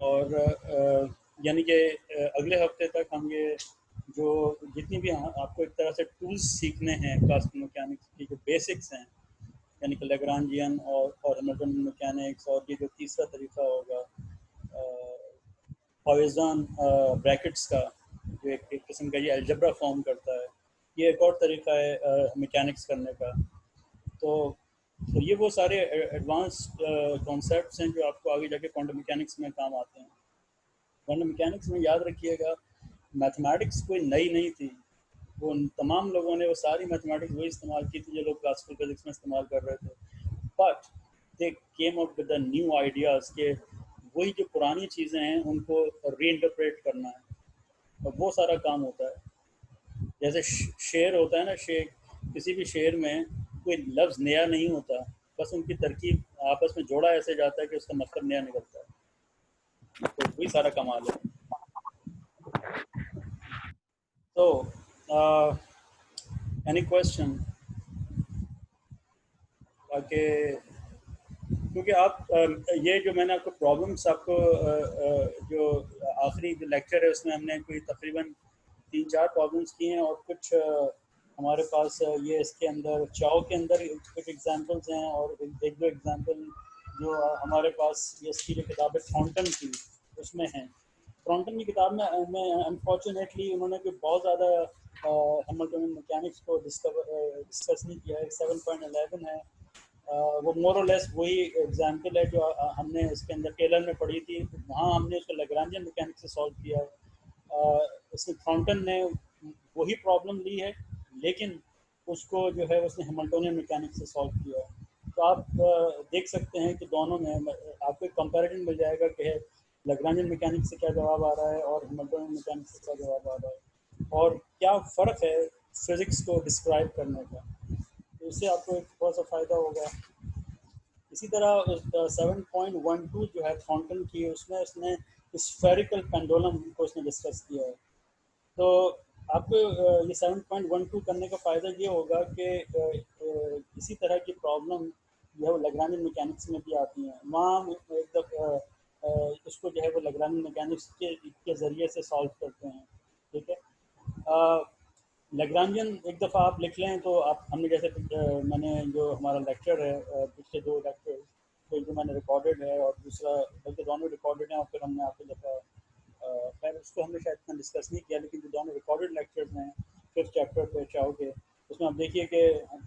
और यानी कि अगले हफ्ते तक हम ये जो जितनी भी आपको एक तरह से टूल्स सीखने हैं क्लासिकल मैकेनिक्स की जो बेसिक्स हैं, यानी कि लैग्रांजियन और हैमिल्टनियन मैकेनिक्स, और ये जो तीसरा तरीका होगा पॉइसन ब्रैकेट्स का, जो एक किस्म का ये अलजेब्रा फॉर्म करता है, ये एक और तरीका है मैकेनिक्स करने का। तो ये वो सारे एडवांस्ड कॉन्सेप्ट्स हैं जो आपको आगे जाके क्वांटम मैकेनिक्स में काम आते हैं। क्वांटम मैकेनिक्स में याद रखिएगा, मैथमेटिक्स कोई नई नहीं थी। वो तमाम लोगों ने वो सारी मैथमेटिक्स वही इस्तेमाल की थी जो लोग क्लासिकल फिजिक्स में इस्तेमाल कर रहे थे, but they came up with the new ideas के वही जो पुरानी चीज़ें हैं उनको रीइंटरप्रेट करना है, और वो सारा काम होता है। जैसे शेर होता है ना, शेर, किसी भी शेर में कोई लफ्ज़ नया नहीं होता, बस उनकी तरकीब आपस में जोड़ा ऐसे जाता है कि उसका मतलब नया निकलता है। तो वही सारा कमाल है। तो एनी क्वेश्चन? ताकि क्योंकि आप ये जो मैंने आपको प्रॉब्लम्स आपको जो आखिरी जो लेक्चर है उसमें हमने कोई तकरीबन 3-4 प्रॉब्लम्स की हैं, और कुछ हमारे पास ये इसके अंदर चाओ के अंदर कुछ एग्जांपल्स हैं, और एक दो एग्जांपल जो हमारे पास ये इसकी जो किताब है थॉर्नटन की उसमें हैं। थॉर्नटन की किताब में अनफॉर्चुनेटली उन्होंने कोई बहुत ज़्यादा हैमिल्टनियन मैकेनिक्स को डिस्कस नहीं किया है। 7.11 है, वो मोर और लेस वही एग्जाम्पल है जो हमने इसके अंदर टेलर में पढ़ी थी, वहाँ हमने उसको लैग्रांजियन मैकेनिक्स से सॉल्व किया है। इसमें थॉर्नटन ने वही प्रॉब्लम ली है, लेकिन उसको जो है उसने हैमिल्टनियन मैकेनिक्स से सॉल्व किया है। तो आप देख सकते हैं कि दोनों में आपको एक कंपैरिजन मिल जाएगा कि लैग्रांजियन मैकेनिक्स से क्या जवाब आ रहा है और हैमिल्टनियन मैकेनिक्स से क्या जवाब आ रहा है, और क्या फ़र्क है फिज़िक्स को डिस्क्राइब करने का। तो इससे आपको एक थोड़ा सा फ़ायदा होगा। इसी तरह 7.12 जो है थॉर्नटन की, उसमें उसने स्फेरिकल पेंडुलम को उसने डिस्कस किया है। तो आपको ये 7.12 करने का फ़ायदा ये होगा कि इसी तरह की प्रॉब्लम जो है वो लैग्रांजियन मैकेनिक्स में भी आती हैं। वहाँ हम एक दफ़ा इसको जो है वो लैग्रांजियन मैकेनिक्स के ज़रिए से सॉल्व करते हैं। ठीक है, लैग्रांजियन एक दफ़ा आप लिख लें तो आप, हमने जैसे मैंने जो हमारा लेक्चर है पिछले 2 लेक्चर, तो जो मैंने रिकॉर्डेड है और दूसरा, बल्कि दोनों रिकॉर्डेड हैं, और फिर हमने आपको दफ़ा खैर उसको हमने शायद इतना डिस्कस नहीं किया, लेकिन जो दोनों रिकॉर्डेड लेक्चर्स हैं 5th चैप्टर पे चाहो के, उसमें आप देखिए कि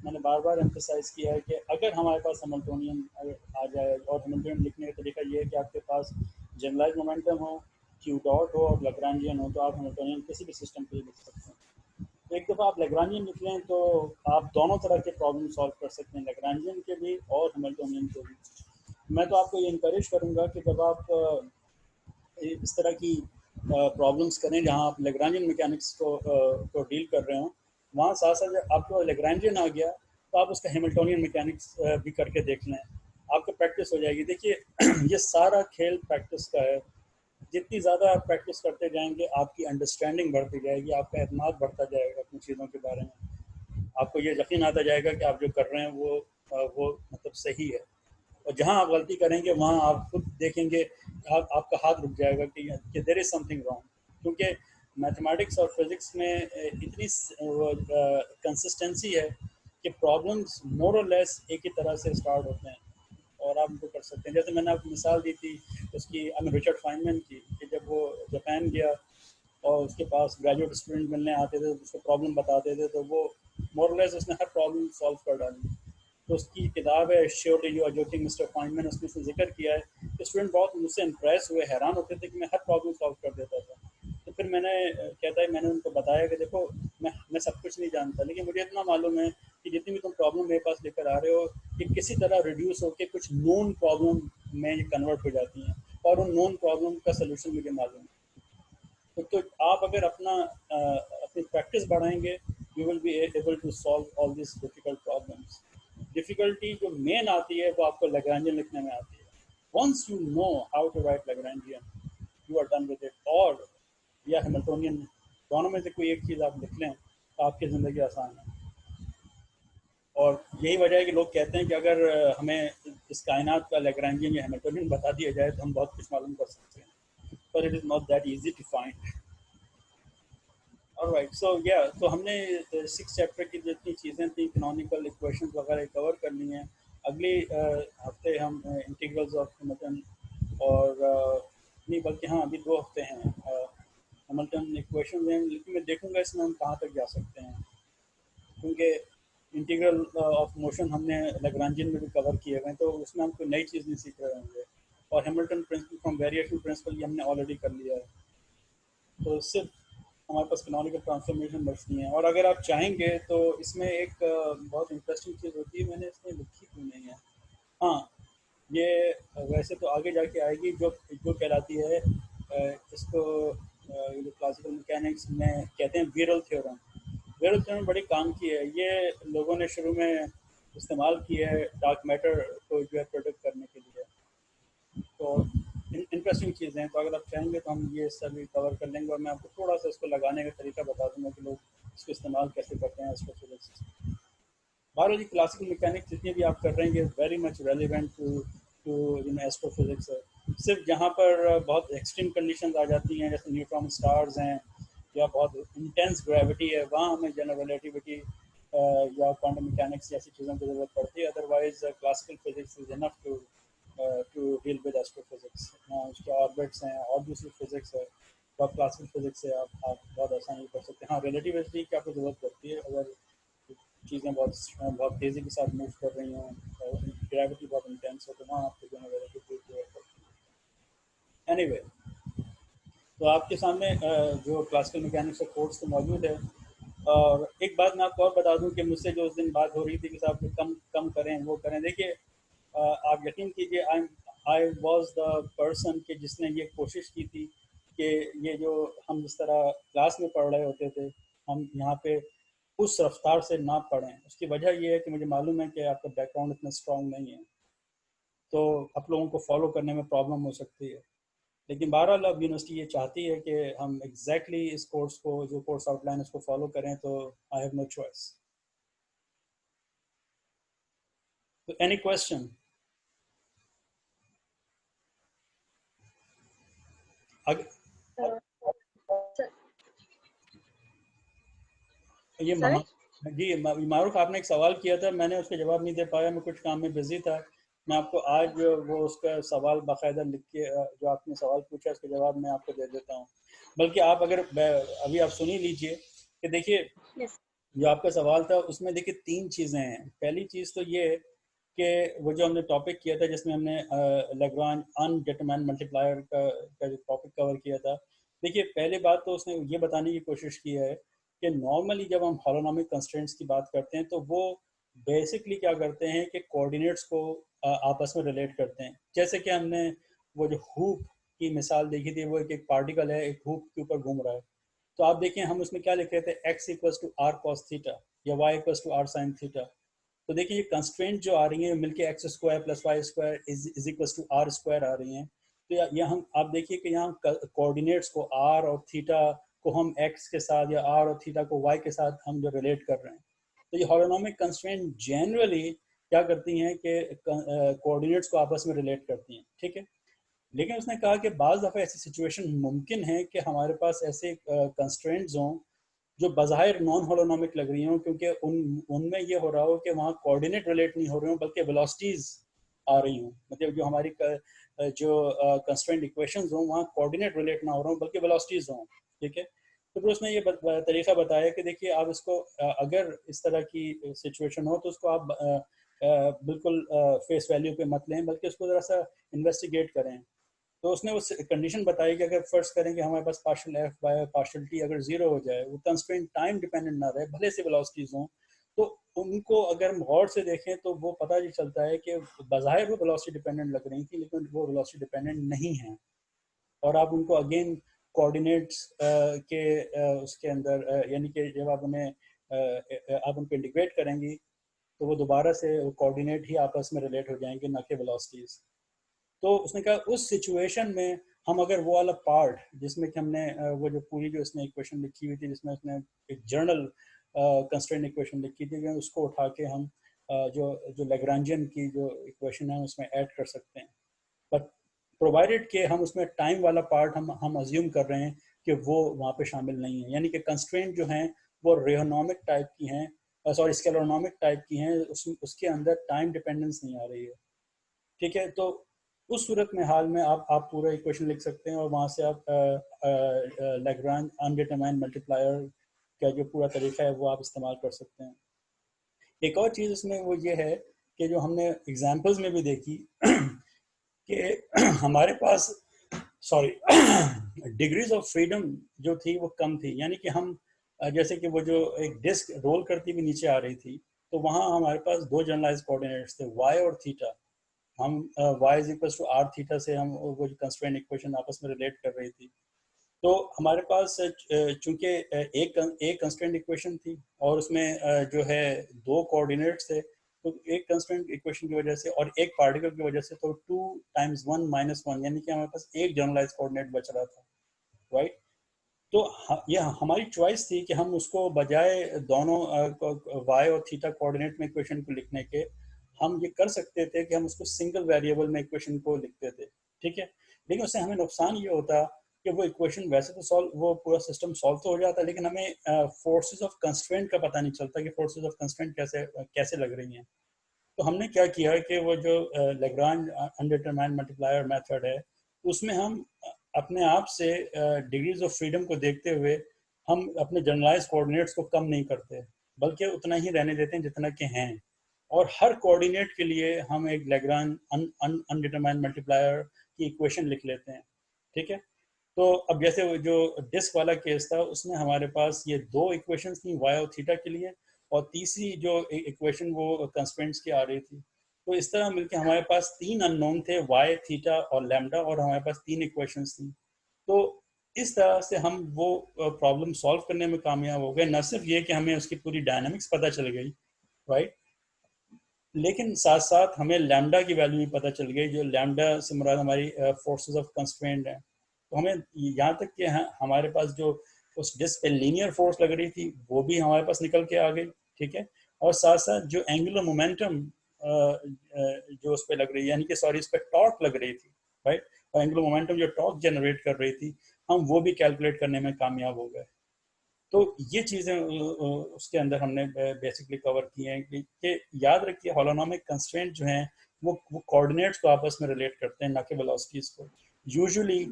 मैंने बार बार एम्फसाइज़ किया है कि अगर हमारे पास हैमिल्टनियन आ जाए, और हैमिल्टनियन लिखने का तरीका ये है कि आपके पास जनरलाइज मोमेंटम हो, क्यू डॉट हो और लैग्रांजियन हो, तो आप हैमिल्टनियन किसी भी सिस्टम के लिए लिख सकते हैं। एक दफ़ा आप लैग्रांजियन लिख लें तो आप दोनों तरह के प्रॉब्लम सॉल्व कर सकते हैं, लैग्रांजियन के भी और हैमिल्टनियन के भी। मैं तो आपको ये इंकरेज करूँगा कि जब आप इस तरह की प्रॉब्लम्स करें जहाँ आप लैग्रांजियन मैकेनिक्स को डील कर रहे हो, वहाँ साथ साथ आपको लैग्रांजियन आ गया तो आप उसका हैमिल्टनियन मैकेनिक्स भी करके देख लें, आपको प्रैक्टिस हो जाएगी। देखिए ये सारा खेल प्रैक्टिस का है। जितनी ज़्यादा आप प्रैक्टिस करते जाएंगे आपकी अंडरस्टैंडिंग बढ़ती जाएगी, आपका एतमाद बढ़ता जाएगा अपनी चीज़ों के बारे में, आपको ये यकीन आता जाएगा कि आप जो कर रहे हैं वो मतलब सही है। और जहाँ आप गलती करेंगे वहाँ आप खुद देखेंगे, आपका हाथ रुक जाएगा कि देयर इज़ समथिंग रॉन्ग, क्योंकि मैथमेटिक्स और फिज़िक्स में इतनी कंसिस्टेंसी है कि प्रॉब्लम्स मोर और लेस एक ही तरह से स्टार्ट होते हैं और आप उनको कर सकते हैं। जैसे मैंने आपको मिसाल दी थी उसकी, रिचर्ड फाइनमैन की, कि जब वो जापान गया और उसके पास ग्रेजुएट स्टूडेंट मिलने आते थे, उसको प्रॉब्लम बताते थे, तो वो मोर और लेस उसने हर प्रॉब्लम सॉल्व कर डाली। तो उसकी किताब है surely you are joking Mister Feynman, उसमें उसने जिक्र किया है कि स्टूडेंट बहुत मुझसे इम्प्रेस हुए, हैरान होते थे कि मैं हर प्रॉब्लम सॉल्व कर देता था। तो फिर मैंने कहता है मैंने उनको बताया कि देखो मैं सब कुछ नहीं जानता, लेकिन मुझे इतना मालूम है कि जितनी भी तुम प्रॉब्लम मेरे पास लेकर आ रहे हो कि किसी तरह रिड्यूस होकर कुछ नोन प्रॉब्लम में ये कन्वर्ट हो जाती हैं, और उन नोन प्रॉब्लम का सोल्यूशन मुझे मालूम है। तो आप अगर अपनी प्रैक्टिस बढ़ाएंगे, you will be able to solve all this difficult problems. Difficulty जो मेन आती है वो आपको लैग्रांजियन लिखने में आती है। Once you know how to write Lagrangian, you are done with it. और या हैमिल्टनियन, दोनों में से कोई एक चीज़ आप लिख लें तो आपकी ज़िंदगी आसान है। और यही वजह है कि लोग कहते हैं कि अगर हमें इस कायनात का लैग्रांजियन या हैमिल्टनियन बता दिया जाए तो हम बहुत कुछ मालूम कर सकते हैं। but it is not that easy to find. Alright, so yeah, तो हमने 6 चैप्टर की जितनी चीज़ें थी कैनोनिकल इक्वेशंस वगैरह कवर कर ली हैं। अगले हफ्ते हम इंटीग्रल्स ऑफ हैमिल्टन और नहीं बल्कि हाँ अभी 2 हफ्ते हैं हैमिल्टन इक्वेशन हैं, लेकिन मैं देखूंगा इसमें हम कहाँ तक जा सकते हैं, क्योंकि इंटीग्रल ऑफ मोशन हमने लैग्रांजियन में भी कवर किए हुए हैं, तो उसमें हम कोई नई चीज़ नहीं सीख रहे होंगे। और Hamilton principle from variation principle ये हमने ऑलरेडी कर लिया है, तो सिर्फ हमारे पास कैनोनिकल ट्रांसफॉर्मेशन बचती हैं। और अगर आप चाहेंगे तो इसमें एक बहुत इंटरेस्टिंग चीज़ होती है, मैंने इसमें लिखी क्यों नहीं है, हाँ ये वैसे तो आगे जाके आएगी, जो जो कहलाती है इसको जो क्लासिकल मैकेनिक्स में कहते हैं वीरल थ्योरम। वीरल थ्योरम बड़ी काम की है, ये लोगों ने शुरू में इस्तेमाल किया है डार्क मैटर को जो है प्रोडक्ट करने के लिए। तो इंटरेस्टिंग चीज़ें हैं, तो अगर आप चाहेंगे तो हम ये सभी कवर कर लेंगे, और मैं आपको थोड़ा सा इसको लगाने का तरीका बता दूंगा कि लोग इसको इस्तेमाल कैसे करते हैं एस्ट्रोफिजिक्स। बहरहाल क्लासिकल मैकेनिक्स जितनी भी आप कर रहे हैं very much relevant to astrophysics है। सिर्फ जहाँ पर बहुत एक्सट्रीम कंडीशंस आ जाती हैं, जैसे न्यूट्रॉन स्टार्स हैं या बहुत इंटेंस ग्रेविटी है, वहाँ हमें जनरल रिलेटिविटी या क्वांटम मैकेनिक्स जैसी चीज़ों की ज़रूरत पड़ती है। Otherwise classical physics is enough to deal with astrophysics. उसके ऑर्बिट्स हैं और दूसरी फिजिक्स है, तो आप क्लासिकल फिजिक्स से आप बहुत आसानी कर सकते हैं। हाँ, रिलेटिविटी की आपको ज़रूरत पड़ती है अगर चीज़ें बहुत बहुत तेज़ी के साथ मूव कर रही हों और ग्रेविटी बहुत इंटेंस हो, तो वहाँ आपको जो है रिलेटिविटी की ज़रूरत पड़ती है। एनीवे, तो आपके सामने जो क्लासिकल मैकेनिक्स का कोर्स तो मौजूद है। और एक बात मैं आपको और बता दूं कि मुझसे जो उस दिन बात हो रही थी कि साहब कम कम करें वो करें, देखिए आप यकीन कीजिए आई वाज द पर्सन कि जिसने ये कोशिश की थी कि ये जो हम जिस तरह क्लास में पढ़ रहे होते थे हम यहाँ पे उस रफ्तार से ना पढ़ें। उसकी वजह ये है कि मुझे मालूम है कि आपका बैकग्राउंड इतना स्ट्रांग नहीं है, तो आप लोगों को फॉलो करने में प्रॉब्लम हो सकती है। लेकिन बहरहाल अब यूनिवर्सिटी ये चाहती है कि हम एग्जैक्टली इस कोर्स को, जो कोर्स आउटलाइन उसको फॉलो करें, तो आई हैव नो चॉइस। तो एनी क्वेश्चन? ये Sorry? जी मारूफ, आपने एक सवाल किया था, मैंने उसका जवाब नहीं दे पाया, मैं कुछ काम में बिजी था। मैं आपको आज वो उसका सवाल बाकायदा लिख के जो आपने सवाल पूछा उसका जवाब मैं आपको दे देता हूँ। बल्कि आप अगर अभी आप सुन ही लीजिए कि देखिए Yes. जो आपका सवाल था उसमें देखिए 3 चीज़ें हैं। पहली चीज़ तो ये कि वो जो हमने टॉपिक किया था जिसमें हमने लैग्रांज अनडिटरमाइंड मल्टीप्लायर का जो टॉपिक कवर किया था, देखिए पहली बात तो उसने ये बताने की कोशिश की है कि नॉर्मली जब हम हॉलोनॉमिक कंस्ट्रेंट्स की बात करते हैं तो वो बेसिकली क्या करते हैं कि कोऑर्डिनेट्स को आपस में रिलेट करते हैं। जैसे कि हमने वो जो हूप की मिसाल देखी थी, वो एक पार्टिकल है, एक हूप के ऊपर घूम रहा है, तो आप देखिए हम उसमें क्या लिख रहे थे, x equals to R cos theta या y equals to R sine theta. तो देखिए ये कंस्ट्रेंट जो आ रही है मिलके X square plus Y square is equals to R square आ रही हैं। तो यहाँ हम आप देखिए कि यहाँ कोऑर्डिनेट्स को आर और थीटा को हम एक्स के साथ या आर और थीटा को वाई के साथ हम जो रिलेट कर रहे हैं। तो ये हॉलोनॉमिक कंस्ट्रेंट जनरली क्या करती हैं कि कोऑर्डिनेट्स को आपस में रिलेट करती हैं, ठीक है। लेकिन उसने कहा कि बाज़ दफ़ा ऐसी सिचुएशन मुमकिन है कि हमारे पास ऐसे कंस्ट्रेंट्स हों जो बज़ाहिर नॉन होलोनॉमिक लग रही हों, क्योंकि उनमें ये हो रहा हो कि वहाँ कोऑर्डिनेट रिलेट नहीं हो रहे हों बल्कि वेलोसिटीज़ आ रही हों। मतलब जो हमारी जो कंस्ट्रेंट इक्वेशंस हों वहाँ कोऑर्डिनेट रिलेट ना हो रहा हो बल्कि वेलोसिटीज़ हों, ठीक है। तो फिर उसने ये तरीका बताया कि देखिए आप इसको अगर इस तरह की सिचुएशन हो तो उसको आप बिल्कुल फेस वैल्यू पे मत लें, बल्कि उसको ज़रा सा इन्वेस्टिगेट करें। तो उसने उस कंडीशन बताई कि अगर फर्स्ट करें कि हमारे पास partial F by partial T अगर जीरो हो जाए, वो कंस्ट्रेंट टाइम डिपेंडेंट ना रहे, भले से वेलोसिटीज हों, तो उनको अगर हम गौर से देखें तो वो पता ही चलता है कि बज़ाहिर वो वेलोसिटी डिपेंडेंट लग रही थी लेकिन वो वेलोसिटी डिपेंडेंट नहीं है। और आप उनको अगेन कोऑर्डिनेट्स के उसके अंदर यानी कि जब आप उन्हें आप उनको इंटीग्रेट करेंगी तो वो दोबारा से कोऑर्डिनेट ही आपस में रिलेट हो जाएंगे, ना कि वेलोसिटीज। तो उसने कहा उस सिचुएशन में हम अगर वो वाला पार्ट जिसमें कि हमने वो जो पूरी जो इसने इक्वेशन लिखी हुई थी जिसमें उसने एक जर्नल कंस्ट्रेंट इक्वेशन लिखी थी, उसको उठा के हम जो जो लैग्रांजियन की जो इक्वेशन है उसमें ऐड कर सकते हैं। बट प्रोवाइडेड कि हम उसमें टाइम वाला पार्ट हम अज्यूम कर रहे हैं कि वो वहाँ पे शामिल नहीं है, यानी कि कंस्ट्रेंट जो हैं वो रेहोनोमिक टाइप की हैं, सॉरी स्केलोनोमिक टाइप की हैं, उसके अंदर टाइम डिपेंडेंस नहीं आ रही है। ठीक है, तो उस सूरत में हाल में आप पूरा इक्वेशन लिख सकते हैं और वहाँ से आप लैग्रांज अनडिटरमाइंड मल्टीप्लायर का जो पूरा तरीका है वो आप इस्तेमाल कर सकते हैं। एक और चीज़ इसमें वो ये है कि जो हमने एग्जांपल्स में भी देखी कि हमारे पास, सॉरी, डिग्रीज ऑफ फ्रीडम जो थी वो कम थी, यानी कि हम जैसे कि वो जो एक डिस्क रोल करती हुई नीचे आ रही थी, तो वहाँ हमारे पास दो जनरलाइज कोऑर्डिनेट्स थे, वाई और थीटा। हम y is equal to r theta से हम वो जो कंस्ट्रेंट इक्वेशन आपस में रिलेट कर रही थी। तो हमारे पास चूंकि एक कंस्ट्रेंट इक्वेशन थी और उसमें जो है दो कोऑर्डिनेट्स थे, तो एक कंस्ट्रेंट इक्वेशन की वजह से और एक पार्टिकल की वजह से तो 2 टाइम्स 1 माइनस 1, यानी कि हमारे पास एक जनरलाइज कोऑर्डिनेट बच रहा था, राइट। तो ये हमारी चॉइस थी कि हम उसको बजाय दोनों वाई और थीटा कोऑर्डिनेट में इक्वेशन को लिखने के, हम ये कर सकते थे कि हम उसको सिंगल वेरिएबल में इक्वेशन को लिखते थे। ठीक है, लेकिन उससे हमें नुकसान ये होता कि वो इक्वेशन वैसे तो सॉल्व, वो पूरा सिस्टम सॉल्व तो हो जाता, लेकिन हमें फोर्सेस ऑफ कंस्ट्रेंट का पता नहीं चलता कि फोर्सेस ऑफ कंस्ट्रेंट कैसे कैसे लग रही हैं। तो हमने क्या किया कि वो जो लेग्रांज अनडिटरमाइंड मल्टीप्लायर मेथड है, उसमें हम अपने आप से डिग्रीज ऑफ फ्रीडम को देखते हुए हम अपने जनरलाइज कोऑर्डिनेट्स को कम नहीं करते, बल्कि उतना ही रहने देते हैं जितना के हैं, और हर कोऑर्डिनेट के लिए हम एक लेग्रांज अनडिटरमाइंड मल्टीप्लायर की इक्वेशन लिख लेते हैं। ठीक है, तो अब जैसे वो जो डिस्क वाला केस था उसमें हमारे पास ये दो इक्वेशंस थी वाई और थीटा के लिए, और तीसरी जो इक्वेशन वो कंस्ट्रेंट्स की आ रही थी। तो इस तरह मिलके हमारे पास तीन अननोन थे, वाई थीटा और लैम्डा, और हमारे पास तीन इक्वेशंस थी। तो इस तरह से हम वो प्रॉब्लम सॉल्व करने में कामयाब हो गए, न सिर्फ ये कि हमें उसकी पूरी डायनामिक्स पता चल गई, राइट, लेकिन साथ साथ हमें लैम्डा की वैल्यू भी पता चल गई, जो लैम्डा से मुराद हमारी फोर्सेस ऑफ कंस्ट्रेंट है। तो हमें यहाँ तक कि हमारे पास जो उस डिस्क पे लीनियर फोर्स लग रही थी वो भी हमारे पास निकल के आ गई। ठीक है, और साथ साथ जो एंगुलर मोमेंटम जो उस पर लग रही है, यानी कि सॉरी, इस पर टॉर्क लग रही थी, राइट, और एंगुलर मोमेंटम जो टॉर्क जनरेट कर रही थी, हम वो भी कैलकुलेट करने में कामयाब हो गए। तो ये चीज़ें उसके अंदर हमने बेसिकली कवर की हैं कि याद रखिए हॉलोनॉमिक कंस्ट्रेंट जो हैं वो कोऑर्डिनेट्स को आपस में रिलेट करते हैं, ना कि वेलोसिटीज़ को। यूजुअली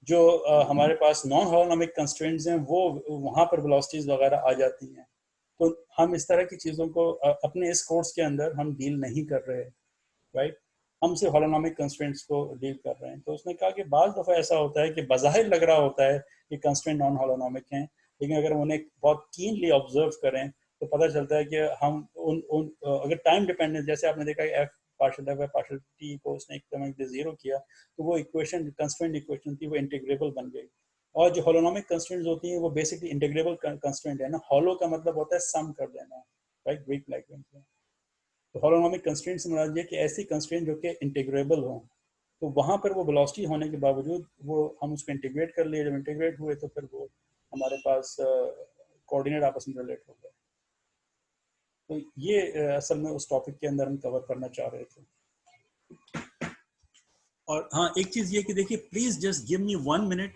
जो हमारे पास नॉन हॉलोनॉमिक कंस्ट्रेंट्स हैं वो वहाँ पर वेलोसिटीज़ वगैरह आ जाती हैं। तो हम इस तरह की चीज़ों को अपने इस कोर्स के अंदर हम डील नहीं कर रहे, राइट। हम सिर्फ हॉलोनॉमिक कंस्ट्रेंट्स को डील कर रहे हैं। तो उसने कहा कि बाज़ दफ़ा ऐसा होता है कि बज़ाहिर लग रहा होता है कि कंस्ट्रेंट नॉन हॉलोनॉमिक हैं, लेकिन अगर हम उन्हें बहुत कीनली ऑब्जर्व करें तो पता चलता है कि हम उन अगर टाइम डिपेंडेंस, जैसे आपने देखा F partial F partial T को उसने एकदम जीरो किया, तो वो इक्वेशन कंस्ट्रेंट इक्वेशन थी वो इंटीग्रेबल बन गई। और जो हॉलोनॉमिक कंस्ट्रेंट्स होती हैं वो बेसिकली इंटीग्रेबल कंस्ट्रेंट है ना, हॉलो का मतलब होता है सम कर देना, राइट, ग्रीक लैंग्वेज में। तो हॉलोनॉमिक कंस्ट्रेंट से मुराद ये कि ऐसी कंस्ट्रेंट जो कि इंटीग्रेबल हो, तो वहाँ पर वो वेलोसिटी होने के बावजूद वो हम उसको इंटीग्रेट कर लिए, जब इंटीग्रेट हुए तो फिर वो हमारे पास कोऑर्डिनेट आपस में रिलेट हो गए। तो ये असल में उस टॉपिक के अंदर हम कवर करना चाह रहे थे। और हाँ, एक चीज़ ये कि देखिए please just give me 1 minute,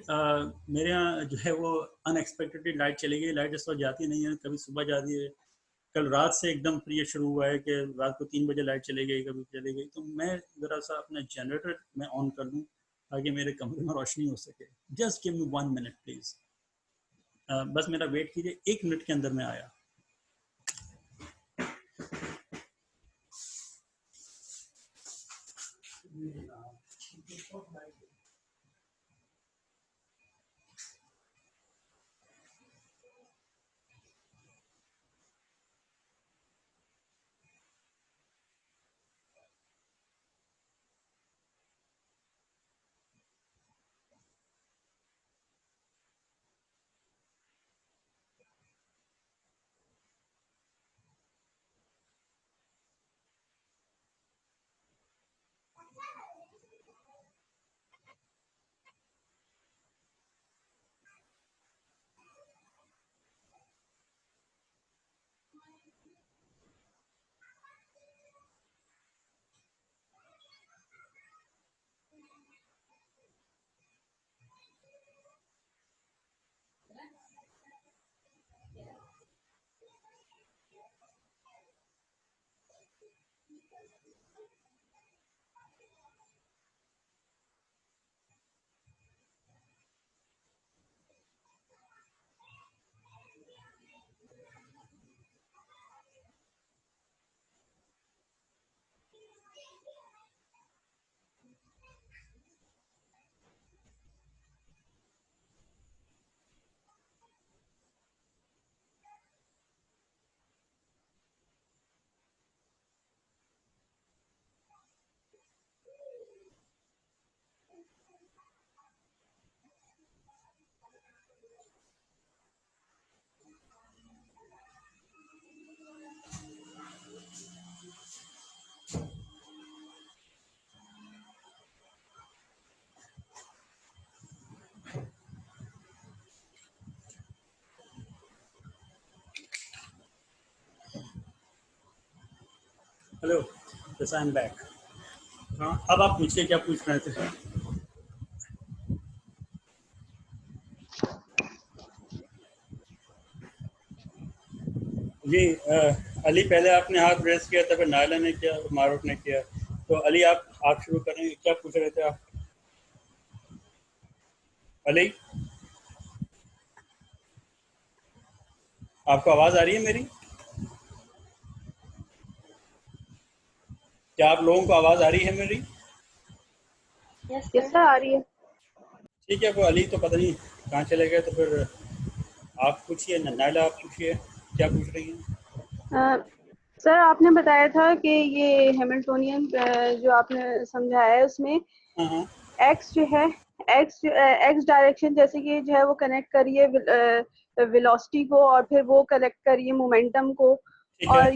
मेरे यहाँ जो है वो अनएक्सपेक्टेडली लाइट चली गई। लाइट इस वक्त जाती नहीं है, कभी सुबह जाती है, कल रात से एकदम ये शुरू हुआ है कि रात को 3 बजे लाइट चली गई, कभी चली गई। तो मैं ज़रा सा अपना जनरेटर मैं ऑन कर दूँ ताकि मेरे कमरे में रोशनी हो सके। Just give me 1 minute please, बस मेरा वेट कीजिए, 1 मिनट के अंदर मैं आया। Hello, yes I am back. हाँ, अब आप पूछिए क्या पूछ रहे थे। जी अली, पहले आपने हाथ रेस किया था, फिर नायला ने किया, मारूफ ने किया। तो अली, आप शुरू करें, क्या पूछ रहे थे आप? अली, आपको आवाज़ आ रही है मेरी? क्या आप लोगों को आवाज़ आ रही है मेरी? Yes yes sir. सर, आ रही है। ठीक है, वो अली तो पता नहीं कहाँ चले गए, तो फिर आप पूछिए, नायला आप पूछिए, क्या पूछ रही हैं? अ, सर, आपने बताया था कि ये हैमिल्टोनियन जो आपने समझाया है उसमें हाँ हाँ। एक्स जो है, एक्स डायरेक्शन जैसे कि जो है वो कनेक्ट करिए वेलोसिटी को, और फिर वो कनेक्ट करिए मोमेंटम को, ठीक है। और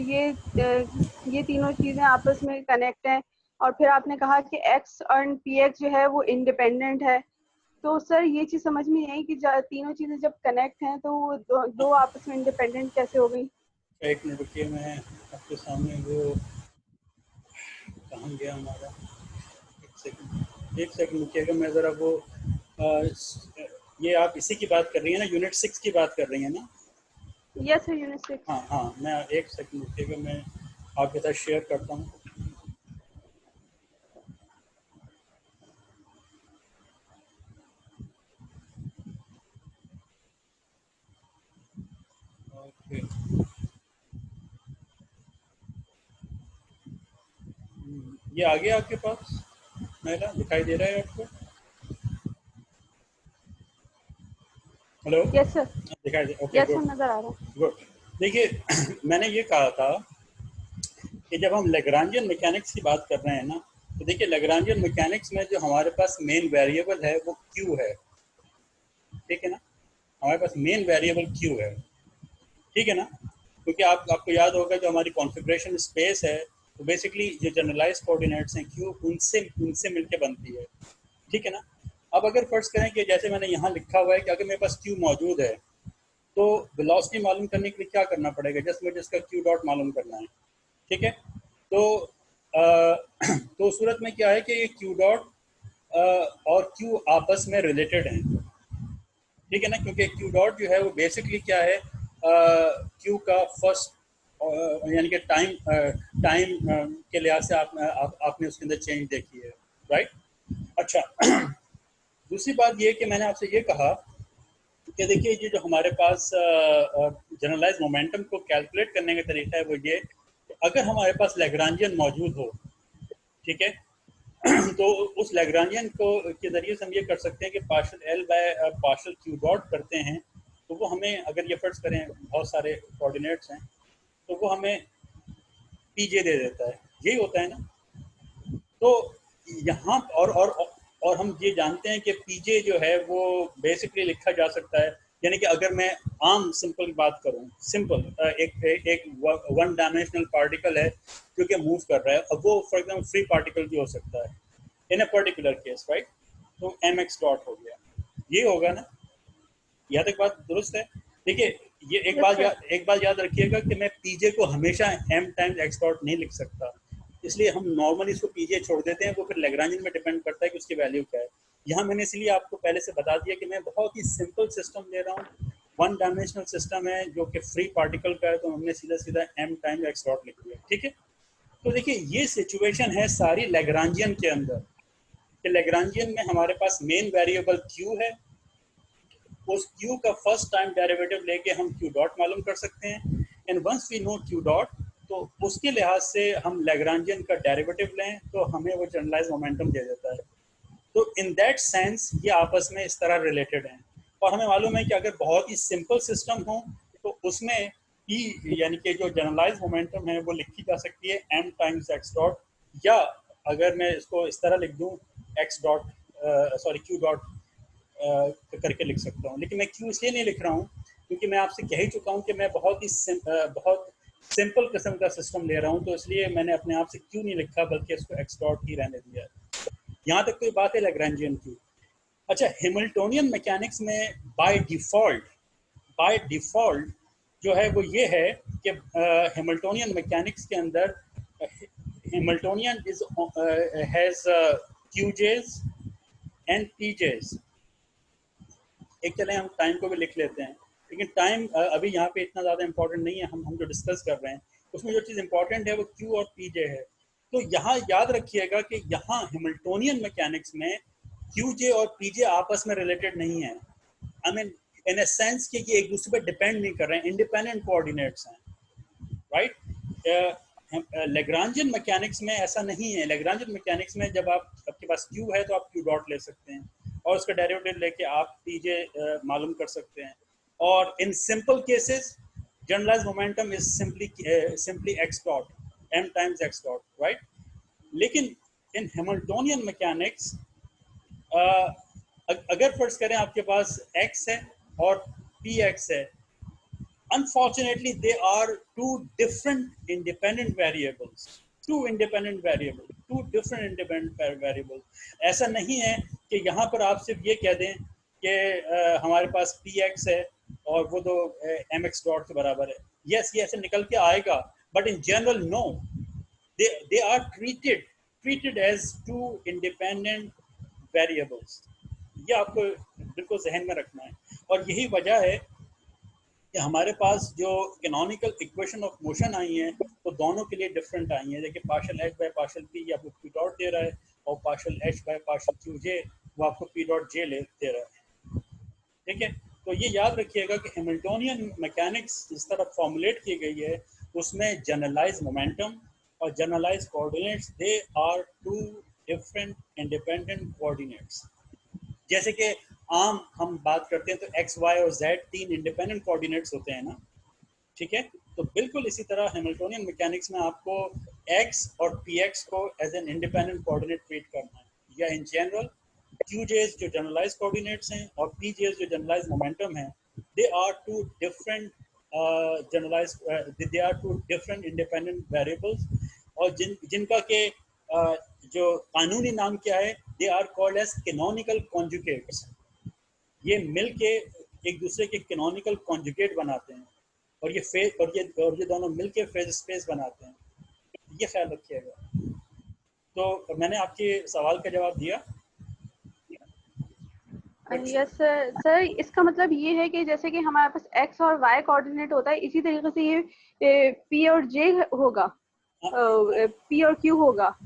ये तीनों चीजें आपस में कनेक्ट हैं। और फिर आपने कहा कि एक्स और पी एक्स जो है वो इंडिपेंडेंट है। तो सर ये चीज समझ में नहीं आई कि तीनों चीजें जब कनेक्ट हैं तो वो दो आपस में इंडिपेंडेंट कैसे हो गई। एक मिनट रुकिए, मैं आपके सामने वो कहाँ गया हमारा, एक सेकंड रुकिएगा, मैं ज़रा वो ये आप इसी की बात कर रही हैं ना, यूनिट 6 की बात कर रही हैं ना? Yes sir, unit 6। हाँ हाँ, मैं एक सेकंड रुकिएगा, मैं आपके साथ शेयर करता हूँ। ओके। ये आ गया आपके पास? महिला दिखाई दे रहा है आपको? Hello, yes sir. दिखाई दे, ओके यस सर, गुड। नजर आ रहा है। गुड। देखिए मैंने ये कहा था कि जब हम लेग्रांजियन मैकेनिक्स की बात कर रहे हैं ना, तो देखिए लेग्रांजियन मैकेनिक्स में जो हमारे पास मेन वेरिएबल है वो क्यू है। ठीक है ना? हमारे पास मेन वेरिएबल क्यू है। ठीक है ना? क्योंकि आपको याद होगा, जो हमारी कॉन्फ़िगरेशन स्पेस है, तो बेसिकली जो जनरलाइज कोऑर्डिनेट्स हैं क्यू, उनसे उनसे मिलके बनती है। ठीक है ना? अब अगर फर्ज करें कि जैसे मैंने यहाँ लिखा हुआ है कि अगर मेरे पास क्यू मौजूद है, तो वेलोसिटी मालूम करने के लिए क्या करना पड़ेगा? जस्ट मुझे इसका क्यू डॉट मालूम करना है। ठीक है? तो तो उस सूरत में क्या है कि ये क्यू डॉट और क्यू आपस में रिलेटेड हैं। ठीक है ना? क्योंकि क्यू डॉट जो है वो बेसिकली क्या है, क्यू का फर्स्ट, यानी कि टाइम के लिहाज से आपने उसके अंदर चेंज देखी है। राइट? अच्छा। दूसरी बात ये कि मैंने आपसे ये कहा कि देखिए ये जो हमारे पास जनरलाइज मोमेंटम को कैलकुलेट करने का तरीका है वो ये कि अगर हमारे पास लैग्रांजियन मौजूद हो, ठीक है, तो उस लैग्रांजियन को के ज़रिए से हम ये कर सकते हैं कि partial L by partial Q dot करते हैं, तो वो हमें, अगर ये फर्ज करें बहुत सारे कोऑर्डिनेट्स हैं, तो वो हमें पीजे दे देता है। यही होता है ना? तो यहाँ और हम ये जानते हैं कि पीजे जो है वो बेसिकली लिखा जा सकता है, यानी कि अगर मैं आम सिंपल बात करूं, सिंपल एक वन डायमेंशनल पार्टिकल है जो कि मूव कर रहा है, अब वो फॉर एग्जांपल फ्री पार्टिकल भी हो सकता है इन अ पर्टिकुलर केस, राइट? तो एम एक्स डॉट हो गया, ये होगा ना? यहाँ तक बात दुरुस्त है? देखिए, ये यस सर। एक बात याद रखिएगा कि मैं पीजे को हमेशा एम टाइम्स एक्स डॉट नहीं लिख सकता, इसलिए हम नॉर्मली इसको पीजे छोड़ देते हैं, वो फिर लैग्रांजियन में डिपेंड करता है कि उसकी वैल्यू क्या है। यहाँ मैंने इसलिए आपको पहले से बता दिया कि मैं बहुत ही सिंपल सिस्टम ले रहा हूँ, वन डायमेंशनल सिस्टम है जो कि फ्री पार्टिकल का है, तो हमने सीधा सीधा एम टाइम्स एक्स डॉट लिख दिया। ठीक है? तो देखिए ये सिचुएशन है सारी लैग्रांजियन के अंदर, कि लैग्रांजियन में हमारे पास मेन वेरिएबल क्यू है, उस क्यू का फर्स्ट टाइम डेरिवेटिव लेके हम क्यू डॉट मालूम कर सकते हैं, and once we know q dot, तो उसके लिहाज से हम लैग्रांजियन का डेरिवेटिव लें तो हमें वो जनरलाइज मोमेंटम दे देता है। तो इन दैट सेंस ये आपस में इस तरह रिलेटेड हैं। और हमें मालूम है कि अगर बहुत ही सिंपल सिस्टम हो तो उसमें ई, यानी कि जो जनरलाइज मोमेंटम है वो लिखी जा सकती है एम टाइम्स एक्स डॉट, या अगर मैं इसको इस तरह लिख दूं, x dot, sorry Q dot करके लिख सकता हूँ। लेकिन मैं क्यों इसलिए नहीं लिख रहा हूँ, क्योंकि मैं आपसे कह ही चुका हूँ कि मैं बहुत सिंपल किस्म का सिस्टम ले रहा हूँ, तो इसलिए मैंने अपने आप से क्यों नहीं लिखा, बल्कि इसको एक्स डॉट ही रहने दिया है। यहाँ तक कोई बात है लैग्रेंजियन की। अच्छा, हैमिल्टोनियन मैकेनिक्स में बाय डिफ़ॉल्ट जो है वो ये है कि हैमिल्टोनियन मैकेनिक्स के अंदर Hamiltonian is has QJs and PJs. एक चले हम टाइम को भी लिख लेते हैं, लेकिन टाइम अभी यहाँ पे इतना ज़्यादा इम्पोर्टेंट नहीं है। हम जो डिस्कस कर रहे हैं उसमें जो चीज़ इम्पोर्टेंट है वो Q और PJ है। तो यहाँ याद रखिएगा कि यहाँ हैमिल्टोनियन मैकेनिक्स में QJ और PJ आपस में रिलेटेड नहीं है। I mean in a sense कि ये एक दूसरे पर डिपेंड नहीं कर रहे हैं, इंडिपेंडेंट कोऑर्डिनेट्स हैं, राइट। लैग्रांजियन मैकेनिक्स में ऐसा नहीं है। लैग्रांजियन मैकेनिक्स में जब आपके पास Q है तो आप Q डॉट ले सकते हैं और उसका डेरिवेटिव लेके आप PJ मालूम कर सकते हैं। और in simple cases generalize momentum is simply x dot, m times x dot, right. लेकिन इन हैमिल्टोनियन मैकेनिक्स अगर फर्ज करें आपके पास x है और px है, unfortunately they are two different independent variables. Two different independent variables. ऐसा नहीं है कि यहाँ पर आप सिर्फ ये कह दें कि हमारे पास px है और वो तो mx डॉट के बराबर है। यस, ये ऐसे निकल के आएगा, but in general no, they are treated as two independent variables. ये आपको बिल्कुल जहन में रखना है। और यही वजह है कि हमारे पास जो कैनोनिकल इक्वेशन ऑफ मोशन आई है तो दोनों के लिए डिफरेंट आई है। देखिए partial H by partial P ये आपको पी डॉट दे रहा है और partial H by partial Q J वो आपको पी डॉट जे दे रहा है, ठीक है। तो ये याद रखिएगा कि हैमिल्टोनियन मैकेनिक्स जिस तरह फॉर्मुलेट की गई है उसमें जनरलाइज मोमेंटम और generalize coordinates, they are two different independent coordinates. जैसे कि आम हम बात करते हैं तो x, y और z तीन इंडिपेंडेंट कोऑर्डिनेट्स होते हैं ना, ठीक है। तो बिल्कुल इसी तरह हैमिल्टोनियन मैकेनिक्स में आपको x और px को as an independent coordinate treat करना है, या इन जनरल qj's जो जनरलाइज कोऑर्डिनेट्स हैं और pj's जो जनरलाइज मोमेंटम है, they are two different they are two different independent variables. और जिनका के जो कानूनी नाम क्या है, they are called as canonical conjugates. ये मिल के एक दूसरे के कैनोनिकल कॉन्जुगेट बनाते हैं और ये दोनों मिल के फेज स्पेस बनाते हैं। ये ख्याल रखिएगा। तो मैंने आपके सवाल का जवाब दिया। Yes sir. सर इसका मतलब ये है कि जैसे कि हमारे पास x और y कोऑर्डिनेट होता है, इसी तरीके से ये p और j होगा, p और q होगा।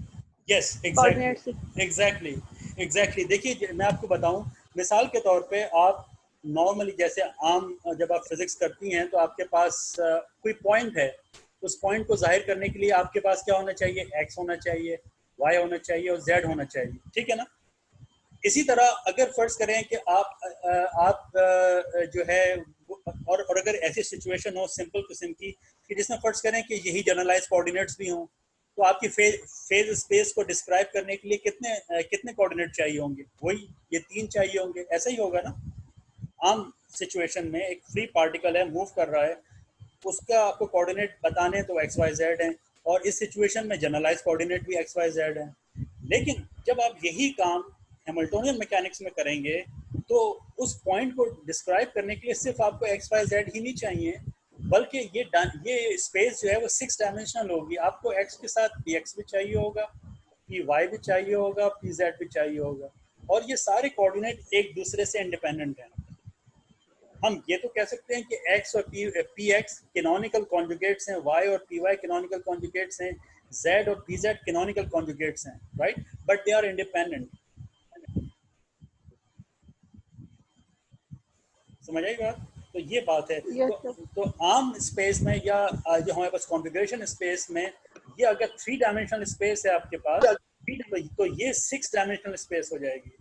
Yes, exactly. देखिए मैं आपको बताऊं, मिसाल के तौर पे आप नॉर्मली जैसे आम जब आप फिजिक्स करती हैं तो आपके पास कोई पॉइंट है, उस पॉइंट को जाहिर करने के लिए आपके पास क्या होना चाहिए, x होना चाहिए, y होना चाहिए और z होना चाहिए, ठीक है ना। इसी तरह अगर फर्ज करें कि आप जो है और अगर ऐसी सिचुएशन हो सिंपल किस्म की कि जिसमें फर्ज करें कि यही जनरलाइज कोऑर्डिनेट्स भी हों, तो आपकी फेज स्पेस को डिस्क्राइब करने के लिए कितने कोऑर्डिनेट चाहिए होंगे, वही ये तीन चाहिए होंगे। ऐसा ही होगा ना। आम सिचुएशन में एक फ्री पार्टिकल है, मूव कर रहा है, उसका आपको कोऑर्डिनेट बताने तो एक्स वाई जेड हैं, और इस सिचुएशन में जनरलाइज कोऑर्डिनेट भी एक्स वाई जेड हैं। लेकिन जब आप यही काम हैमिल्टोनियन मैकेनिक्स में करेंगे तो उस पॉइंट को डिस्क्राइब करने के लिए सिर्फ आपको एक्स वाई जेड ही नहीं चाहिए, बल्कि ये स्पेस जो है वो 6 डायमेंशनल होगी। आपको x के साथ px भी चाहिए होगा, py भी चाहिए होगा, pz भी चाहिए होगा, और ये सारे कोऑर्डिनेट एक दूसरे से इंडिपेंडेंट हैं। हम ये तो कह सकते हैं कि x और px कैनोनिकल कॉन्जुगेट्स हैं, y और py कैनोनिकल कॉन्जुगेट्स हैं, z और pz कैनोनिकल कॉन्जुगेट्स हैं, right, but they are independent. समझ आई बात? तो ये बात है। तो आम स्पेस में या जो हमारे पास कॉन्फ़िगरेशन स्पेस में, ये अगर 3 डायमेंशनल स्पेस है आपके पास तो ये 6 डायमेंशनल स्पेस हो जाएगी।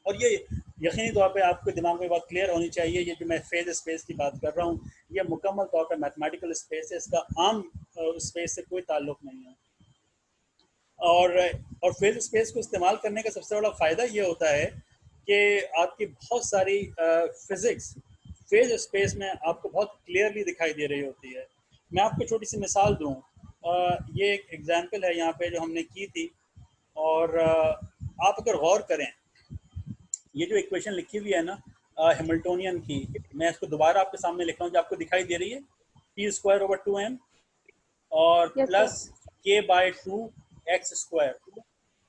और ये यकीनी तौर पे आपके दिमाग में बात क्लियर होनी चाहिए, ये जो मैं फेज स्पेस की बात कर रहा हूँ ये मुकम्मल तौर पर मैथमेटिकल स्पेस है, इसका आम स्पेस से कोई ताल्लुक नहीं है। और फेज स्पेस को इस्तेमाल करने का सबसे बड़ा फ़ायदा ये होता है कि आपकी बहुत सारी फिज़िक्स फेज स्पेस में आपको बहुत क्लियरली दिखाई दे रही होती है। मैं आपको छोटी सी मिसाल दूँ, ये एक एग्जांपल है यहाँ पे जो हमने की थी, और आप अगर गौर करें ये जो इक्वेशन लिखी हुई है ना हैमिल्टोनियन की, मैं इसको दोबारा आपके सामने लिख रहा हूँ जो आपको दिखाई दे रही है, p² / 2m और प्लस k/2 x स्क्वायर,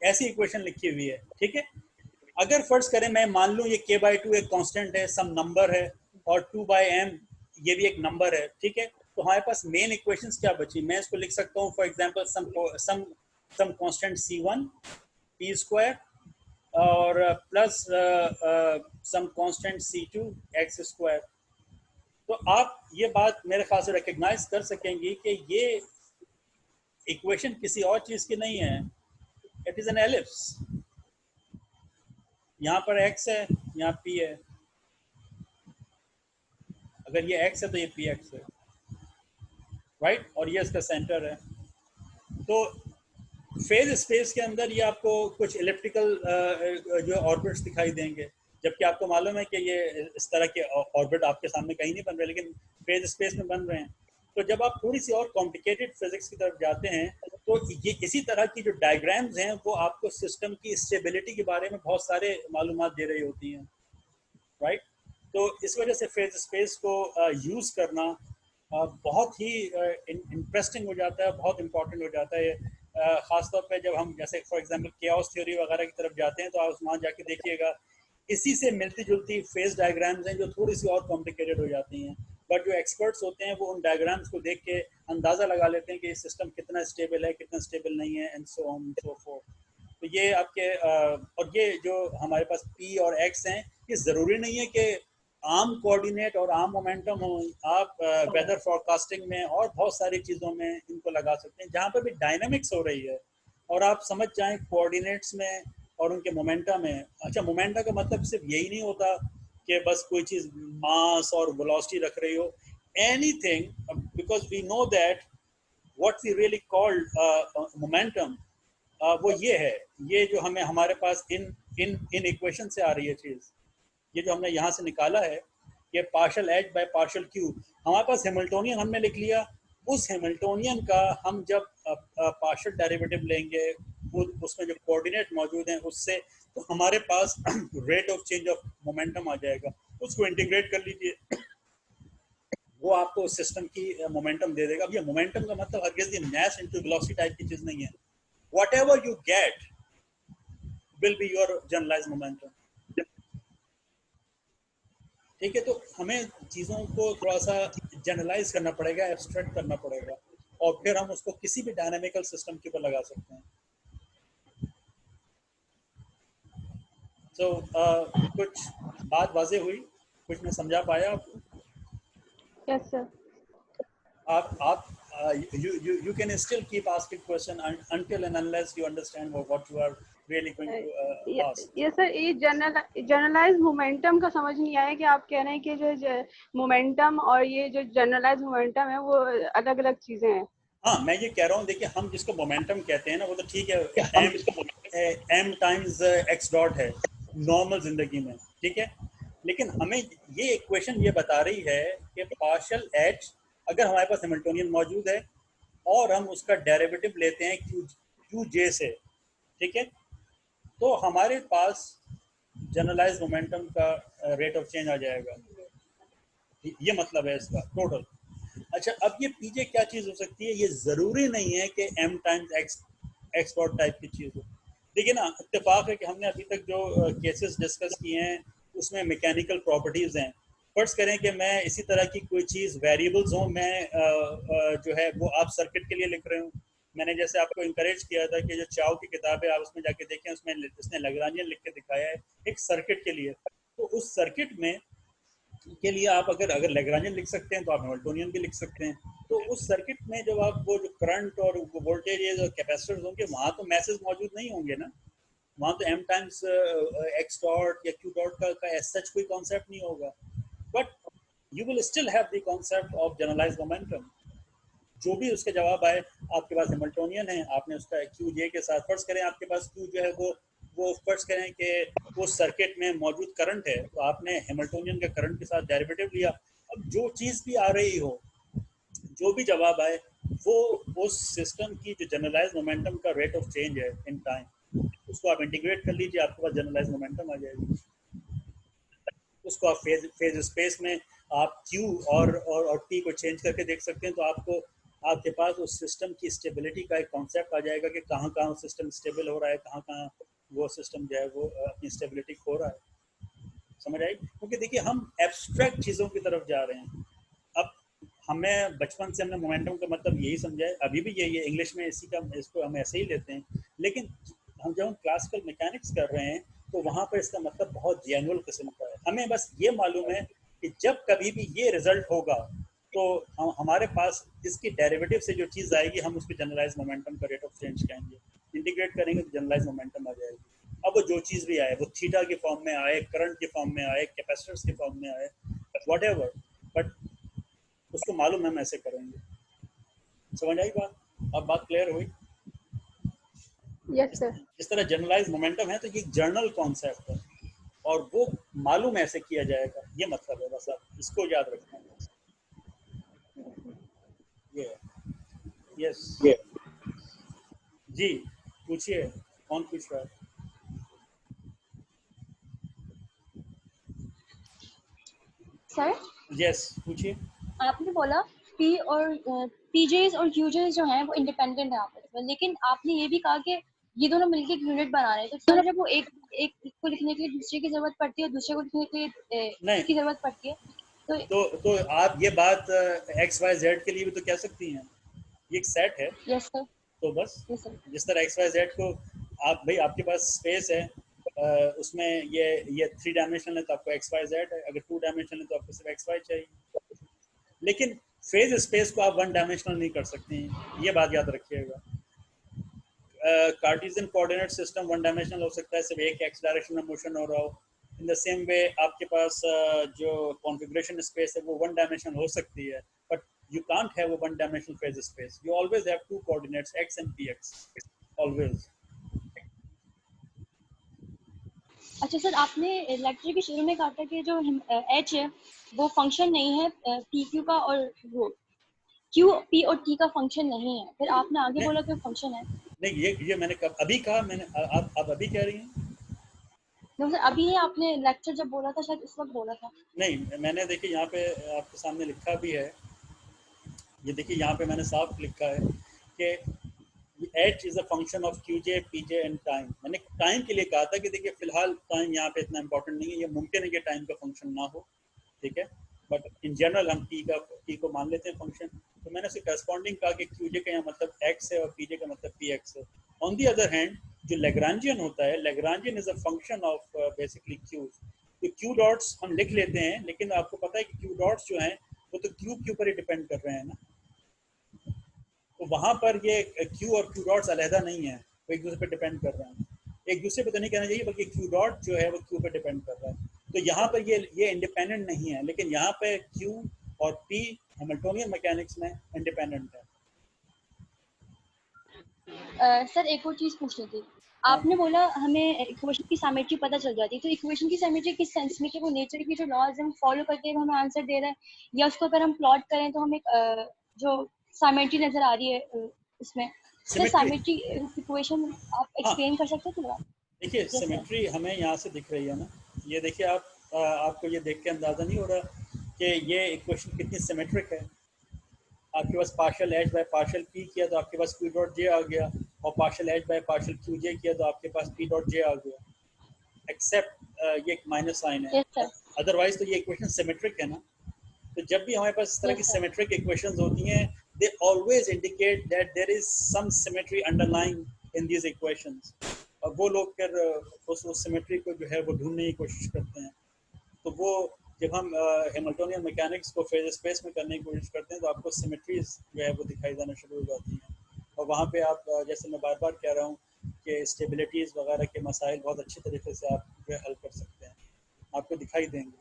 ऐसी इक्वेशन लिखी हुई है, ठीक है। अगर फर्ज करें मैं मान लूं ये k/2 एक कांस्टेंट है, सम नंबर है, और 2/m ये भी एक नंबर है, ठीक है। तो हमारे पास मेन इक्वेशंस क्या बची, मैं इसको लिख सकता हूँ for example some constant c1 p square और plus some constant c2 x square. तो आप ये बात मेरे ख्याल से रिकग्नाइज कर सकेंगी कि ये इक्वेशन किसी और चीज की नहीं है, इट इज एन एलिप्स। यहाँ पर x है, यहाँ p है, अगर ये x है तो ये px है, राइट, और ये इसका सेंटर है। तो फेज स्पेस के अंदर ये आपको कुछ इलिप्टिकल जो ऑर्बिट्स दिखाई देंगे, जबकि आपको मालूम है कि ये इस तरह के ऑर्बिट आपके सामने कहीं नहीं बन रहे, लेकिन फेज स्पेस में बन रहे हैं। तो जब आप थोड़ी सी और कॉम्प्लिकेटेड फिजिक्स की तरफ जाते हैं तो ये इसी तरह की जो डायग्राम्स हैं वो आपको सिस्टम की स्टेबिलिटी के बारे में बहुत सारे मालूमात दे रही होती हैं, राइट। तो इस वजह से फेज स्पेस को यूज़ करना बहुत ही इंटरेस्टिंग हो जाता है, बहुत इंपॉर्टेंट हो जाता है। ख़ासतौर पे जब हम जैसे फॉर एग्जांपल केओस थ्योरी वगैरह की तरफ जाते हैं तो आप वहाँ जाके देखिएगा इसी से मिलती जुलती फेज डायग्राम्स हैं जो थोड़ी सी और कॉम्प्लिकेटेड हो जाती हैं, बट जो एक्सपर्ट्स होते हैं वो उन डायग्राम्स को देख के अंदाज़ा लगा लेते हैं कि ये सिस्टम कितना स्टेबल है, कितना स्टेबल नहीं है, and so on so fourth. तो ये आपके और ये जो हमारे पास पी और एक्स हैं, ये ज़रूरी नहीं है कि आर्म कोऑर्डिनेट और आर्म मोमेंटम हो। आप वेदर फोरकास्टिंग में और बहुत सारी चीज़ों में इनको लगा सकते हैं जहाँ पर भी डायनामिक्स हो रही है, और आप समझ जाएं कोऑर्डिनेट्स में और उनके मोमेंटा में। अच्छा, मोमेंटा का मतलब सिर्फ यही नहीं होता कि बस कोई चीज़ मास और वेलोसिटी रख रही हो, anything, because we know that what we really called momentum वो ये है, ये जो हमें हमारे पास इन इन इन इक्वेशन से आ रही है चीज़, ये जो हमने यहाँ से निकाला है, ये partial H by partial Q, हमारे पास हैमिल्टोनियन हमने लिख लिया। उस हैमिल्टोनियन का हम जब पार्शियल डेरिवेटिव लेंगे वो उसमें जो कोऑर्डिनेट मौजूद हैं उससे, तो हमारे पास rate of change of momentum आ जाएगा। उसको इंटीग्रेट कर लीजिए, वो आपको सिस्टम की मोमेंटम दे देगा। अब ये मोमेंटम का मतलब हरगिज़ ये मास इनटू वेलोसिटी टाइप की चीज़ नहीं है। whatever you get will be your generalized momentum, ठीक है। तो हमें चीज़ों को थोड़ा सा जनरलाइज करना पड़ेगा, एब्स्ट्रैक्ट करना पड़ेगा, और फिर हम उसको किसी भी डायनामिकल सिस्टम के ऊपर लगा सकते हैं। तो कुछ बात वाज़ेह हुई, कुछ मैं समझा पाया आपको? Yes sir. आप you can still keep asking question until and unless you understand what you are really going to ask. ये सर, ये जनरलाइज मोमेंटम का समझ नहीं आया कि आप कह रहे हैं कि जो मोमेंटम और ये जो जनरलाइज मोमेंटम है वो अलग अलग चीजें हैं। हाँ, मैं ये कह रहा हूँ, देखिए हम जिसको मोमेंटम कहते हैं ना वो तो ठीक है, m टाइम्स x डॉट है नॉर्मल जिंदगी में, ठीक है। लेकिन हमें ये इक्वेशन ये बता रही है कि पार्शियल h अगर हमारे पास हैमिल्टोनियन मौजूद है और हम उसका डेरिवेटिव लेते हैं क्यू जे से, ठीक है, तो हमारे पास जनरलाइज मोमेंटम का रेट ऑफ चेंज आ जाएगा। ये मतलब है इसका टोटल। अच्छा, अब ये पीजे क्या चीज़ हो सकती है, ये ज़रूरी नहीं है कि m times x dot type की चीज़ हो। देखिए ना, इत्तेफाक है कि हमने अभी तक जो केसेस डिस्कस किए हैं उसमें मैकेनिकल प्रॉपर्टीज़ हैं। फर्ज करें कि मैं इसी तरह की कोई चीज़ वेरिएबल्स हो, मैं जो है वो आप सर्किट के लिए लिख रहे हूँ। मैंने जैसे आपको इंकरेज किया था कि जो चाव की किताब है आप उसमें जाके देखें, उसमें उसने लैग्रांजियन लिख के दिखाया है एक सर्किट के लिए। तो उस सर्किट में के लिए आप अगर लैग्रांजियन लिख सकते हैं तो आप हैमिल्टोनियन भी लिख सकते हैं। तो उस सर्किट में जब आप वो जो करंट और वोल्टेज और कैपेसिटर्स होंगे वहाँ तो मैसेज मौजूद नहीं होंगे ना, वहाँ तो m टाइम्स x डॉट या q डॉट का एज सच कोई कॉन्सेप्ट नहीं होगा, but you will still have the concept of generalized momentum. जो भी उसके जवाब आए, आपके पास हैमिल्टोनियन है, आपने उसका क्यू जे के साथ, फर्ज करें आपके पास क्यू जो है वो फर्ज करें कि वो सर्किट में मौजूद करंट है, तो आपने हैमिल्टोनियन के करंट के साथ डेरिवेटिव लिया। अब जो चीज़ भी आ रही हो, जो भी जवाब आए, वो उस सिस्टम की जो जनरलाइज मोमेंटम का रेट ऑफ चेंज है इन टाइम, उसको आप इंटीग्रेट कर लीजिए, आपके पास जनरलाइज मोमेंटम आ जाएगी। उसको आप फेज स्पेस में आप क्यू और टी को चेंज करके देख सकते हैं, तो आपको आपके पास उस सिस्टम की स्टेबिलिटी का एक कॉन्सेप्ट आ जाएगा कि कहाँ कहाँ सिस्टम स्टेबल हो रहा है, कहाँ कहाँ वो सिस्टम जो है वो अपनी स्टेबिलिटी खो रहा है। समझ आई? क्योंकि देखिए हम एब्स्ट्रैक्ट चीज़ों की तरफ जा रहे हैं। अब हमें बचपन से हमने मोमेंटम का मतलब यही समझा है, अभी भी यही है, इंग्लिश में इसी का इसको हम ऐसे ही लेते हैं। लेकिन हम जब हम क्लासिकल मैकेनिक्स कर रहे हैं तो वहाँ पर इसका मतलब बहुत जनरल किस्म का है। हमें बस ये मालूम है कि जब कभी भी ये रिजल्ट होगा तो हमारे पास इसकी डेरिवेटिव से जो चीज़ आएगी हम उसको जनरलाइज मोमेंटम का रेट ऑफ चेंज कहेंगे। इंटीग्रेट करेंगे तो जनरलाइज मोमेंटम आ जाएगी। अब वो जो चीज़ भी आए, वो थीटा के फॉर्म में आए, करंट के फॉर्म में आए, कैपेसिटर्स के फॉर्म में आए, वट एवर, बट उसको मालूम हम ऐसे करेंगे। समझ आई बात? अब बात क्लियर हुई? Yes sir. जिस तरह जनरलाइज मोमेंटम है तो ये जर्नल कॉन्सेप्ट है और वो मालूम ऐसे किया जाएगा, ये मतलब है। बस आप इसको याद रखना है। ये यस जी, पूछिए कौन पूछ रहा है? सर यस पूछिए। आपने बोला पी और पीजेस और यूजेस जो हैं वो इंडिपेंडेंट है आपस में, लेकिन आपने ये भी कहा कि ये दोनों मिलकर एक यूनिट बना रहे हैं। तो सर जब वो एक एक को लिखने के लिए दूसरे की जरूरत पड़ती है और दूसरे को लिखने के लिए नहीं इसकी जरूरत पड़ती है, तो तो आप ये बात एक्स वाई जेड के लिए भी तो कह सकती हैं। ये एक सेट है यस सर। तो बस यस सर। जिस तरह एक्स वाई जेड को आप भाई आपके पास स्पेस है, उसमें ये 3 डायमेंशनल है तो आपको एक्स वाई जेड है, अगर 2 डायमेंशनल है तो आपको सिर्फ एक्स वाई चाहिए। लेकिन फेज स्पेस को आप 1 डायमेंशनल नहीं कर सकते हैं, ये बात याद रखिएगा। कार्टेशियन कोऑर्डिनेट सिस्टम 1 डायमेंशनल हो सकता है, सिर्फ एक एक्स डायरेक्शन में मोशन हो रहा हो। इन द सेम वे आपके पास जो कॉन्फ़िगरेशन स्पेस है वो 1 डायमेंशनल हो सकती है, but you can't have a one dimensional phase space. You always have 2 coordinates x and px, always. अच्छा सर, आपने लेक्चर के शुरू में कहा था कि जो एच है वो फंक्शन नहीं है पी क्यू का, और वो क्यू पी और टी का फंक्शन नहीं है। फिर आपने आगे बोला कि फंक्शन है। नहीं ये मैंने कब अभी कहा, मैंने आप अभी कह रही हैं? तो सर अभी ही आपने लेक्चर जब बोला था शायद उस वक्त बोला था। नहीं मैंने देखिए यहाँ पे आपके सामने लिखा भी है, ये देखिए यहाँ पे मैंने साफ लिखा है कि h is a function of qj pj and time. मैंने टाइम के लिए कहा था कि देखिए फिलहाल टाइम यहाँ पे इतना इंपॉर्टेंट नहीं है, ये मुमकिन है कि टाइम का फंक्शन ना हो, ठीक है, बट इन जनरल हम t को मान लेते हैं फंक्शन। तो मैंने उसे करस्पॉन्डिंग कहा कि qj का यहाँ मतलब x है और pj का मतलब px है। ऑन दी अदर हैंड जो लैग्रांजियन होता है, Lagrangian is a function of basically q। तो q डॉट्स हम लिख लेते हैं, लेकिन आपको पता है कि q डॉट्स जो हैं वो तो q पर ही डिपेंड कर रहे हैं ना, तो वहां पर ये क्यू और क्यू डॉट्स अलहदा नहीं है, वो एक दूसरे पर डिपेंड कर रहे हैं। एक दूसरे पे तो नहीं कहना चाहिए, बल्कि क्यू डॉट जो है वो क्यू पे डिपेंड कर रहा है। तो यहाँ पर ये इंडिपेंडेंट नहीं है, लेकिन यहाँ पे क्यू और पी हैमिल्टोनियन मैकेनिक्स में इंडिपेंडेंट है। सर एक और चीज पूछनी थी। हाँ आपने बोला हमें इक्वेशन की सिमेट्री पता चल जाती है, तो इक्वेशन की सिमेट्री किस सेंस में कि वो नेचर की जो लॉज हम फॉलो करके हमें आंसर दे रहा है, या उसको अगर हम प्लॉट करें तो हमें जो सिमेट्री नजर आ रही है उसमें। सर सिमेट्री, सिमेट्री इक्वेशन आप हाँ एक्सप्लेन कर सकते हैं थोड़ा? देखिए यस सर। सिमेट्री हमें यहाँ से दिख रही है ना, ये देखिए आप आपको ये देख के अंदाज़ा नहीं हो रहा कि ये इक्वेशन कितनी सिमेट्रिक है। आपके पास partial H by partial P किया तो आपके पास पी डॉट जे आ गया, और partial H by partial Q J किया तो आपके पास पी डॉट जे आ गया, एक्सेप्ट ये एक माइनस साइन है, यस सर। अदरवाइज तो ये इक्वेशन सिमेट्रिक है ना। तो जब भी हमारे पास इस तरह की यस सर। सिमेट्रिक इक्वेशंस होती हैं, they always indicate that there is some symmetry underlying in these equations, और वो लोग फिर उस सिमेट्री को जो है वो ढूंढने की कोशिश करते हैं। तो वो जब हम हैमिल्टोनियन मैकेनिक्स को फेज स्पेस में करने की कोशिश करते हैं तो आपको सिमेट्रीज जो है वो दिखाई देना शुरू हो जाती हैं, और वहाँ पे आप जैसे मैं बार बार कह रहा हूँ कि स्टेबिलिटीज़ वगैरह के मसाइल बहुत अच्छी तरीके से आप जो है हल कर सकते हैं, आपको दिखाई देंगे।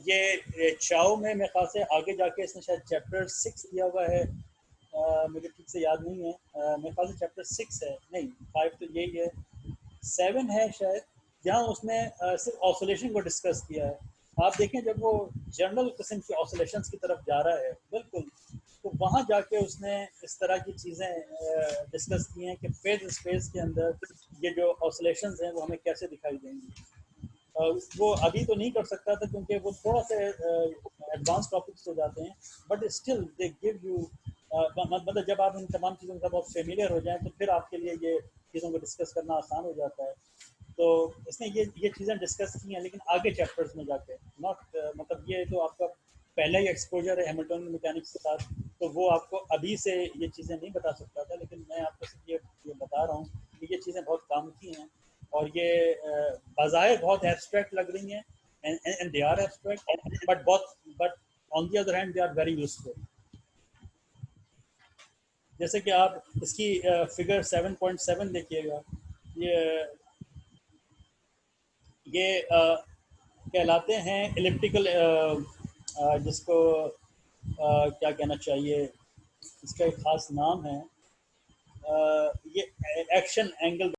ये चाओ में मेरे ख्याल से आगे जाके इसने शायद चैप्टर 6 दिया हुआ है, मुझे ठीक से याद नहीं है, मेरे ख्याल से चैप्टर 6 है, नहीं 5 तो यही है, 7 है शायद, जहाँ उसने सिर्फ ऑसिलेशन को डिस्कस किया है। आप देखें जब वो जनरल किस्म की ऑसिलेशंस की तरफ जा रहा है बिल्कुल, तो वहाँ जाके उसने इस तरह की चीज़ें डिस्कस की हैं कि फेज स्पेस के अंदर ये जो ऑसिलेशंस हैं वो हमें कैसे दिखाई देंगी। वो अभी तो नहीं कर सकता था क्योंकि वो थोड़ा सा एडवांस टॉपिक्स हो जाते हैं, but still they give you मतलब जब आप इन तमाम चीज़ों के साथ बहुत फेमिलियर हो जाएं तो फिर आपके लिए ये चीज़ों को डिस्कस करना आसान हो जाता है। तो इसने ये चीज़ें डिस्कस की हैं, लेकिन आगे चैप्टर्स में जाके नॉट मतलब ये तो आपका पहला ही एक्सपोजर है हैमिल्टन मैकेनिक्स के साथ, तो वो आपको अभी से ये चीज़ें नहीं बता सकता था, लेकिन मैं आपको सिर्फ ये बता रहा हूँ कि ये चीज़ें बहुत काम की हैं और ये बाज़ाहिर बहुत एब्स्ट्रैक्ट लग रही हैं and they are abstract but on the other hand they are very useful. जैसे कि आप इसकी फिगर 7.7 देखिएगा, ये ये कहलाते हैं एलिप्टिकल, जिसको क्या कहना चाहिए, इसका एक खास नाम है, ये एक्शन एंगल